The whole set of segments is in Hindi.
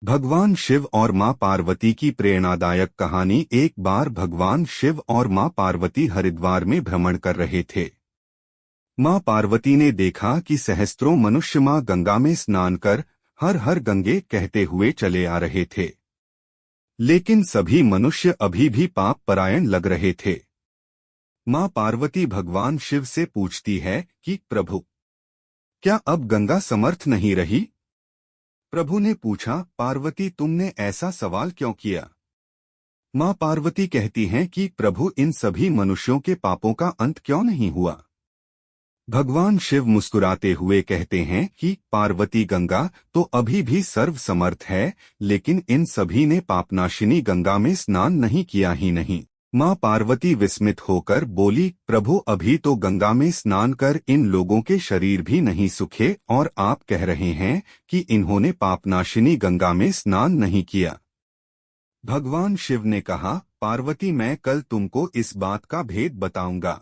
भगवान शिव और मां पार्वती की प्रेरणादायक कहानी। एक बार भगवान शिव और मां पार्वती हरिद्वार में भ्रमण कर रहे थे। मां पार्वती ने देखा कि सहस्त्रों मनुष्य मां गंगा में स्नान कर हर हर गंगे कहते हुए चले आ रहे थे, लेकिन सभी मनुष्य अभी भी पाप परायण लग रहे थे। मां पार्वती भगवान शिव से पूछती है कि प्रभु, क्या अब गंगा समर्थ नहीं रही? प्रभु ने पूछा, पार्वती तुमने ऐसा सवाल क्यों किया? मां पार्वती कहती हैं कि प्रभु, इन सभी मनुष्यों के पापों का अंत क्यों नहीं हुआ? भगवान शिव मुस्कुराते हुए कहते हैं कि पार्वती, गंगा तो अभी भी सर्व समर्थ है, लेकिन इन सभी ने पापनाशिनी गंगा में स्नान नहीं किया ही नहीं। मां पार्वती विस्मित होकर बोली, प्रभु अभी तो गंगा में स्नान कर इन लोगों के शरीर भी नहीं सूखे और आप कह रहे हैं कि इन्होंने पापनाशिनी गंगा में स्नान नहीं किया। भगवान शिव ने कहा, पार्वती मैं कल तुमको इस बात का भेद बताऊंगा।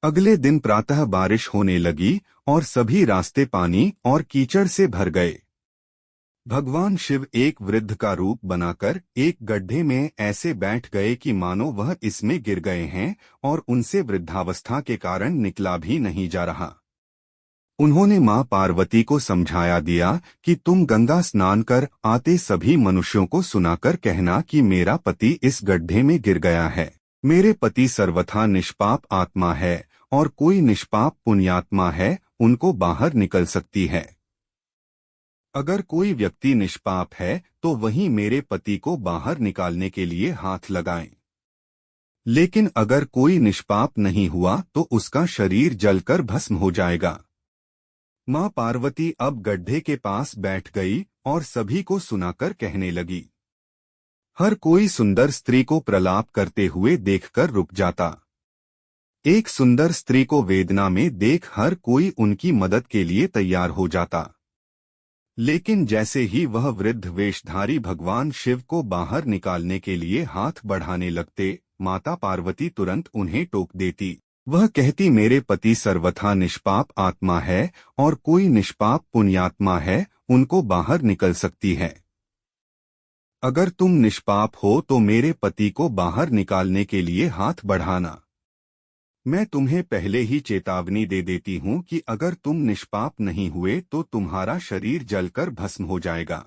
अगले दिन प्रातः बारिश होने लगी और सभी रास्ते पानी और कीचड़ से भर गए। भगवान शिव एक वृद्ध का रूप बनाकर एक गड्ढे में ऐसे बैठ गए कि मानो वह इसमें गिर गए हैं और उनसे वृद्धावस्था के कारण निकला भी नहीं जा रहा। उन्होंने मां पार्वती को समझाया दिया कि तुम गंगा स्नान कर आते सभी मनुष्यों को सुनाकर कहना कि मेरा पति इस गड्ढे में गिर गया है। मेरे पति सर्वथा निष्पाप आत्मा है और कोई निष्पाप पुण्यात्मा है उनको बाहर निकल सकती है। अगर कोई व्यक्ति निष्पाप है तो वही मेरे पति को बाहर निकालने के लिए हाथ लगाएं। लेकिन अगर कोई निष्पाप नहीं हुआ तो उसका शरीर जलकर भस्म हो जाएगा। मां पार्वती अब गड्ढे के पास बैठ गई और सभी को सुनाकर कहने लगी। हर कोई सुंदर स्त्री को प्रलाप करते हुए देखकर रुक जाता। एक सुंदर स्त्री को वेदना में देख हर कोई उनकी मदद के लिए तैयार हो जाता। लेकिन जैसे ही वह वृद्ध वेशधारी भगवान शिव को बाहर निकालने के लिए हाथ बढ़ाने लगते, माता पार्वती तुरंत उन्हें टोक देती। वह कहती, मेरे पति सर्वथा निष्पाप आत्मा है और कोई निष्पाप पुण्यात्मा है उनको बाहर निकल सकती है। अगर तुम निष्पाप हो तो मेरे पति को बाहर निकालने के लिए हाथ बढ़ाना। मैं तुम्हें पहले ही चेतावनी दे देती हूं कि अगर तुम निष्पाप नहीं हुए तो तुम्हारा शरीर जलकर भस्म हो जाएगा।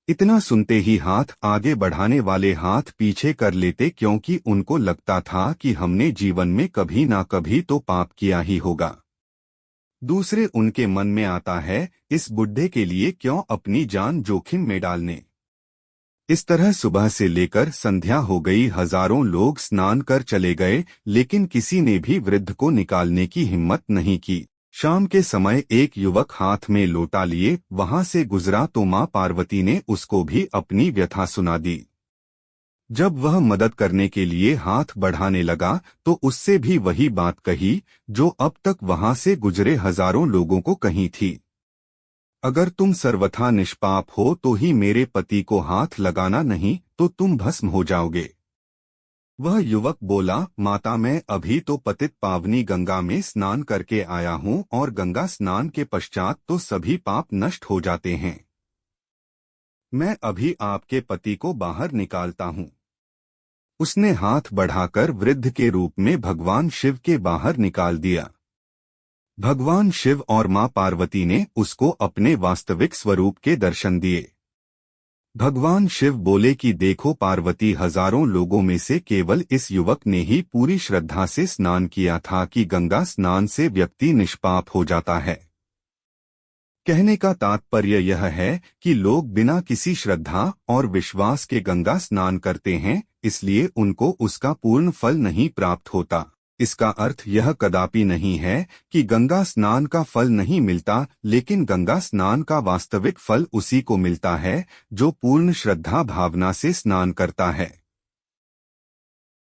इतना सुनते ही हाथ आगे बढ़ाने वाले हाथ पीछे कर लेते, क्योंकि उनको लगता था कि हमने जीवन में कभी ना कभी तो पाप किया ही होगा। दूसरे उनके मन में आता है, इस बुढ़े के लिए क्यों अपनी जान जोखिम में डालने। इस तरह सुबह से लेकर संध्या हो गई। हजारों लोग स्नान कर चले गए, लेकिन किसी ने भी वृद्ध को निकालने की हिम्मत नहीं की। शाम के समय एक युवक हाथ में लोटा लिए वहां से गुजरा तो मां पार्वती ने उसको भी अपनी व्यथा सुना दी। जब वह मदद करने के लिए हाथ बढ़ाने लगा तो उससे भी वही बात कही जो अब तक वहां से गुजरे हजारों लोगों को कही थी। अगर तुम सर्वथा निष्पाप हो तो ही मेरे पति को हाथ लगाना, नहीं तो तुम भस्म हो जाओगे। वह युवक बोला, माता मैं अभी तो पतित पावनी गंगा में स्नान करके आया हूँ और गंगा स्नान के पश्चात तो सभी पाप नष्ट हो जाते हैं। मैं अभी आपके पति को बाहर निकालता हूँ। उसने हाथ बढ़ाकर वृद्ध के रूप में भगवान शिव के बाहर निकाल दिया। भगवान शिव और मां पार्वती ने उसको अपने वास्तविक स्वरूप के दर्शन दिए। भगवान शिव बोले कि देखो पार्वती, हजारों लोगों में से केवल इस युवक ने ही पूरी श्रद्धा से स्नान किया था कि गंगा स्नान से व्यक्ति निष्पाप हो जाता है। कहने का तात्पर्य यह है कि लोग बिना किसी श्रद्धा और विश्वास के गंगा स्नान करते हैं, इसलिए उनको उसका पूर्ण फल नहीं प्राप्त होता। इसका अर्थ यह कदापि नहीं है कि गंगा स्नान का फल नहीं मिलता, लेकिन गंगा स्नान का वास्तविक फल उसी को मिलता है जो पूर्ण श्रद्धा भावना से स्नान करता है।